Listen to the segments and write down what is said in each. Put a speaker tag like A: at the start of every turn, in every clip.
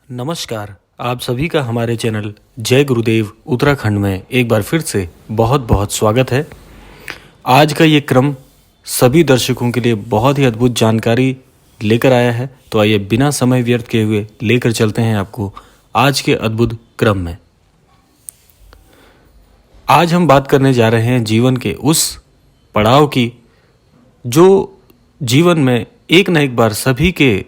A: नमस्कार। आप सभी का हमारे चैनल जय गुरुदेव उत्तराखंड में एक बार फिर से बहुत बहुत स्वागत है। आज का ये क्रम सभी दर्शकों के लिए बहुत ही अद्भुत जानकारी लेकर आया है, तो आइए बिना समय व्यर्थ किए हुए लेकर चलते हैं आपको आज के अद्भुत क्रम में। आज हम बात करने जा रहे हैं जीवन के उस पड़ाव की जो जीवन में एक न एक बार सभी के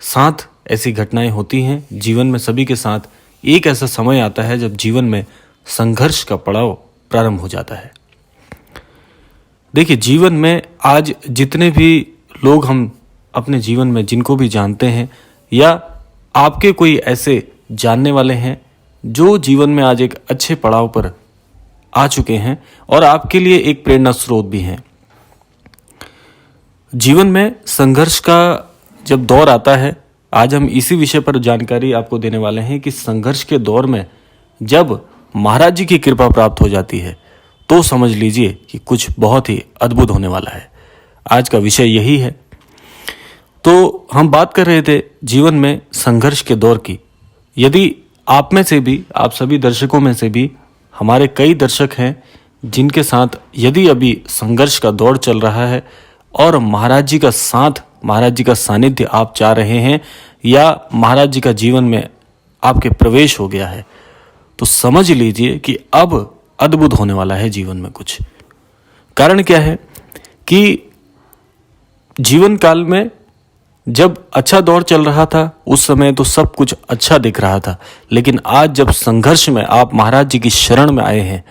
A: साथ ऐसी घटनाएं होती हैं। जीवन में सभी के साथ एक ऐसा समय आता है जब जीवन में संघर्ष का पड़ाव प्रारंभ हो जाता है। देखिए, जीवन में आज जितने भी लोग हम अपने जीवन में जिनको भी जानते हैं या आपके कोई ऐसे जानने वाले हैं जो जीवन में आज एक अच्छे पड़ाव पर आ चुके हैं और आपके लिए एक प्रेरणा स्रोत भी हैं। जीवन में संघर्ष का जब दौर आता है, आज हम इसी विषय पर जानकारी आपको देने वाले हैं कि संघर्ष के दौर में जब महाराज जी की कृपा प्राप्त हो जाती है तो समझ लीजिए कि कुछ बहुत ही अद्भुत होने वाला है। आज का विषय यही है। तो हम बात कर रहे थे जीवन में संघर्ष के दौर की। यदि आप में से भी, आप सभी दर्शकों में से भी हमारे कई दर्शक हैं जिनके साथ यदि अभी संघर्ष का दौर चल रहा है और महाराज जी का साथ, महाराज जी का सानिध्य आप चाह रहे हैं या महाराज जी का जीवन में आपके प्रवेश हो गया है, तो समझ लीजिए कि अब अद्भुत होने वाला है जीवन में कुछ। कारण क्या है कि जीवन काल में जब अच्छा दौर चल रहा था उस समय तो सब कुछ अच्छा दिख रहा था, लेकिन आज जब संघर्ष में आप महाराज जी की शरण में आए हैं,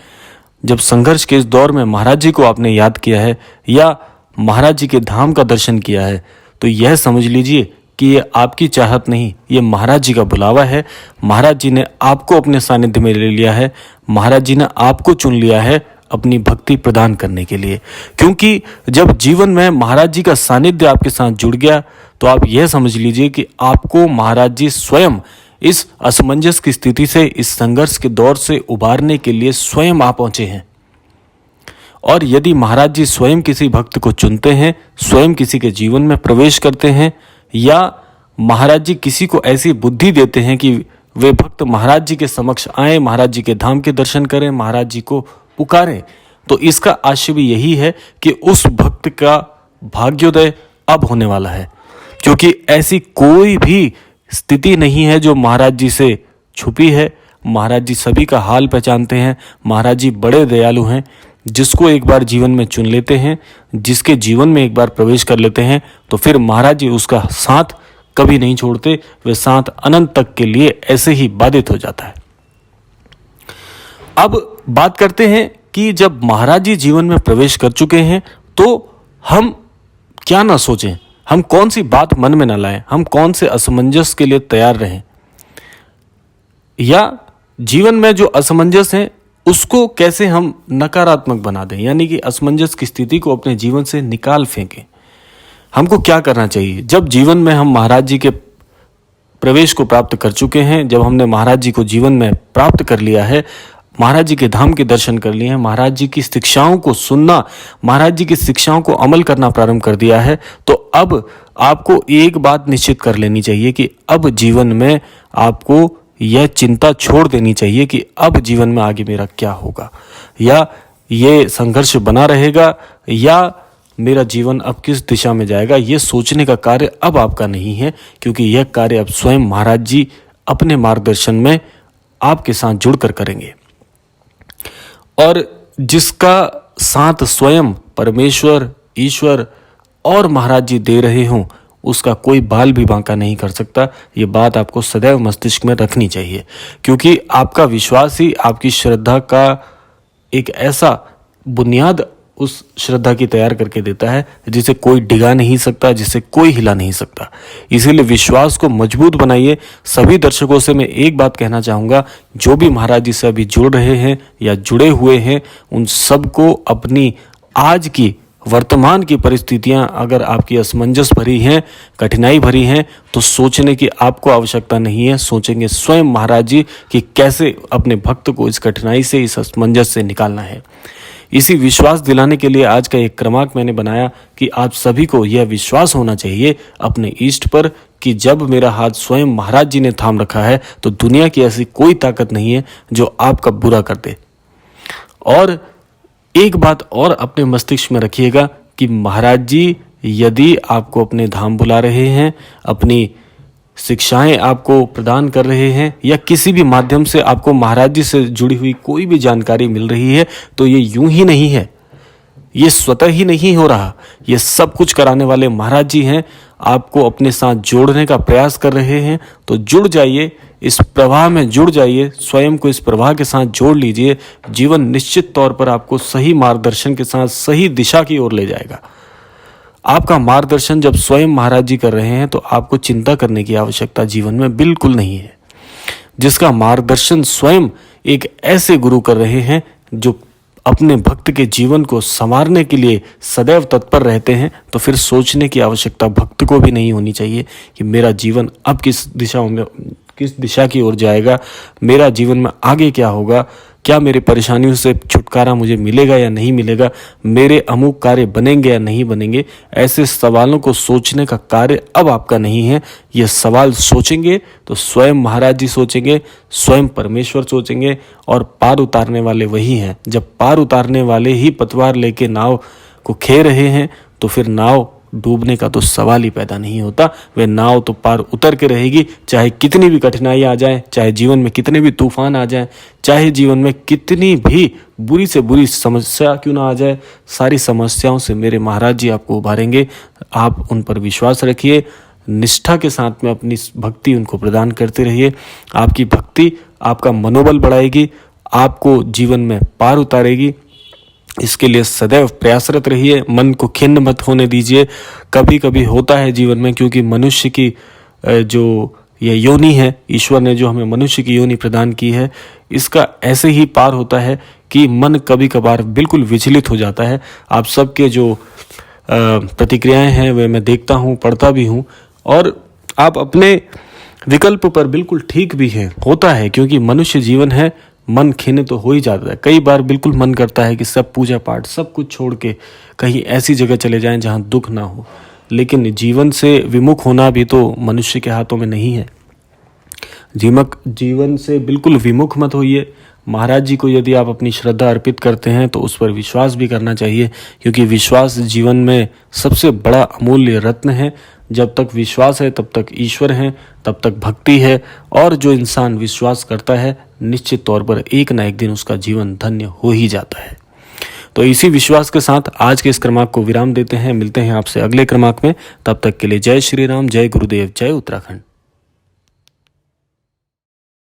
A: जब संघर्ष के इस दौर में महाराज जी को आपने याद किया है या महाराज जी के धाम का दर्शन किया है, तो यह समझ लीजिए कि ये आपकी चाहत नहीं, ये महाराज जी का बुलावा है। महाराज जी ने आपको अपने सानिध्य में ले लिया है। महाराज जी ने आपको चुन लिया है अपनी भक्ति प्रदान करने के लिए। क्योंकि जब जीवन में महाराज जी का सानिध्य आपके साथ जुड़ गया तो आप यह समझ लीजिए कि आपको महाराज जी स्वयं इस असमंजस की स्थिति से, इस संघर्ष के दौर से उबारने के लिए स्वयं आ पहुंचे हैं। और यदि महाराज जी स्वयं किसी भक्त को चुनते हैं, स्वयं किसी के जीवन में प्रवेश करते हैं या महाराज जी किसी को ऐसी बुद्धि देते हैं कि वे भक्त महाराज जी के समक्ष आए, महाराज जी के धाम के दर्शन करें, महाराज जी को पुकारें, तो इसका आशय भी यही है कि उस भक्त का भाग्योदय अब होने वाला है। क्योंकि ऐसी कोई भी स्थिति नहीं है जो महाराज जी से छुपी है। महाराज जी सभी का हाल पहचानते हैं। महाराज जी बड़े दयालु हैं। जिसको एक बार जीवन में चुन लेते हैं, जिसके जीवन में एक बार प्रवेश कर लेते हैं, तो फिर महाराज जी उसका साथ कभी नहीं छोड़ते। वे साथ अनंत तक के लिए ऐसे ही बाधित हो जाता है। अब बात करते हैं कि जब महाराज जी जीवन में प्रवेश कर चुके हैं तो हम क्या ना सोचें, हम कौन सी बात मन में ना लाएं, हम कौन से असमंजस के लिए तैयार रहें, या जीवन में जो असमंजस है उसको कैसे हम नकारात्मक बना दें, यानी कि असमंजस की स्थिति को अपने जीवन से निकाल फेंकें। हमको क्या करना चाहिए जब जीवन में हम महाराज जी के प्रवेश को प्राप्त कर चुके हैं, जब हमने महाराज जी को जीवन में प्राप्त कर लिया है, महाराज जी के धाम के दर्शन कर लिए हैं, महाराज जी की शिक्षाओं को सुनना, महाराज जी की शिक्षाओं को अमल करना प्रारंभ कर दिया है, तो अब आपको एक बात निश्चित कर लेनी चाहिए कि अब जीवन में आपको यह चिंता छोड़ देनी चाहिए कि अब जीवन में आगे मेरा क्या होगा, या ये संघर्ष बना रहेगा, या मेरा जीवन अब किस दिशा में जाएगा। ये सोचने का कार्य अब आपका नहीं है, क्योंकि यह कार्य अब स्वयं महाराज जी अपने मार्गदर्शन में आपके साथ जुड़कर करेंगे। और जिसका साथ स्वयं परमेश्वर, ईश्वर और महाराज जी दे रहे हों, उसका कोई बाल भी बांका नहीं कर सकता। ये बात आपको सदैव मस्तिष्क में रखनी चाहिए, क्योंकि आपका विश्वास ही आपकी श्रद्धा का एक ऐसा बुनियाद उस श्रद्धा की तैयार करके देता है जिसे कोई डिगा नहीं सकता, जिसे कोई हिला नहीं सकता। इसीलिए विश्वास को मजबूत बनाइए। सभी दर्शकों से मैं एक बात कहना चाहूँगा, जो भी महाराज जी से अभी जुड़ रहे हैं या जुड़े हुए हैं, उन सबको अपनी आज की वर्तमान की परिस्थितियां अगर आपकी असमंजस भरी हैं, कठिनाई भरी हैं, तो सोचने की आपको आवश्यकता नहीं है। सोचेंगे स्वयं महाराज जी कि कैसे अपने भक्त को इस कठिनाई से, इस असमंजस से निकालना है। इसी विश्वास दिलाने के लिए आज का एक क्रमांक मैंने बनाया कि आप सभी को यह विश्वास होना चाहिए अपने इष्ट पर कि जब मेरा हाथ स्वयं महाराज जी ने थाम रखा है तो दुनिया की ऐसी कोई ताकत नहीं है जो आपका बुरा कर दे। और एक बात और अपने मस्तिष्क में रखिएगा कि महाराज जी यदि आपको अपने धाम बुला रहे हैं, अपनी शिक्षाएं आपको प्रदान कर रहे हैं, या किसी भी माध्यम से आपको महाराज जी से जुड़ी हुई कोई भी जानकारी मिल रही है, तो ये यूं ही नहीं है, ये स्वतः ही नहीं हो रहा। ये सब कुछ कराने वाले महाराज जी हैं, आपको अपने साथ जोड़ने का प्रयास कर रहे हैं। तो जुड़ जाइए, इस प्रवाह में जुड़ जाइए, स्वयं को इस प्रवाह के साथ जोड़ लीजिए। जीवन निश्चित तौर पर आपको सही मार्गदर्शन के साथ सही दिशा की ओर ले जाएगा। आपका मार्गदर्शन जब स्वयं महाराज जी कर रहे हैं तो आपको चिंता करने की आवश्यकता जीवन में बिल्कुल नहीं है। जिसका मार्गदर्शन स्वयं एक ऐसे गुरु कर रहे हैं जो अपने भक्त के जीवन को संवारने के लिए सदैव तत्पर रहते हैं, तो फिर सोचने की आवश्यकता भक्त को भी नहीं होनी चाहिए कि मेरा जीवन अब किस दिशा की ओर जाएगा, मेरा जीवन में आगे क्या होगा, क्या मेरे परेशानियों से छुटकारा मुझे मिलेगा या नहीं मिलेगा, मेरे अमुक कार्य बनेंगे या नहीं बनेंगे। ऐसे सवालों को सोचने का कार्य अब आपका नहीं है। ये सवाल सोचेंगे तो स्वयं महाराज जी सोचेंगे, स्वयं परमेश्वर सोचेंगे, और पार उतारने वाले वही हैं। जब पार उतारने वाले ही पतवार लेके नाव को खे रहे हैं तो फिर नाव डूबने का तो सवाल ही पैदा नहीं होता। वे नाव तो पार उतर के रहेगी, चाहे कितनी भी कठिनाई आ जाए, चाहे जीवन में कितने भी तूफान आ जाए, चाहे जीवन में कितनी भी बुरी से बुरी समस्या क्यों ना आ जाए, सारी समस्याओं से मेरे महाराज जी आपको उभारेंगे। आप उन पर विश्वास रखिए, निष्ठा के साथ में अपनी भक्ति उनको प्रदान करते रहिए। आपकी भक्ति आपका मनोबल बढ़ाएगी, आपको जीवन में पार उतारेगी। इसके लिए सदैव प्रयासरत रहिए, मन को खिन्न मत होने दीजिए। कभी कभी होता है जीवन में, क्योंकि मनुष्य की जो ये योनि है, ईश्वर ने जो हमें मनुष्य की योनि प्रदान की है, इसका ऐसे ही पार होता है कि मन कभी कभार बिल्कुल विचलित हो जाता है। आप सबके जो प्रतिक्रियाएं हैं वे मैं देखता हूँ, पढ़ता भी हूँ, और आप अपने विकल्प पर बिल्कुल ठीक भी हैं। होता है, क्योंकि मनुष्य जीवन है, मन खिन्न तो हो ही जाता है। कई बार बिल्कुल मन करता है कि सब पूजा पाठ सब कुछ छोड़ के कहीं ऐसी जगह चले जाएं जहां दुख ना हो, लेकिन जीवन से विमुख होना भी तो मनुष्य के हाथों में नहीं है। जीवन से बिल्कुल विमुख मत होइए। महाराज जी को यदि आप अपनी श्रद्धा अर्पित करते हैं तो उस पर विश्वास भी करना चाहिए, क्योंकि विश्वास जीवन में सबसे बड़ा अमूल्य रत्न है। जब तक विश्वास है तब तक ईश्वर है, तब तक भक्ति है, और जो इंसान विश्वास करता है निश्चित तौर पर एक ना एक दिन उसका जीवन धन्य हो ही जाता है। तो इसी विश्वास के साथ आज के इस क्रमांक को विराम देते हैं। मिलते हैं आपसे अगले क्रमांक में। तब तक के लिए जय श्री राम, जय गुरुदेव, जय उत्तराखंड।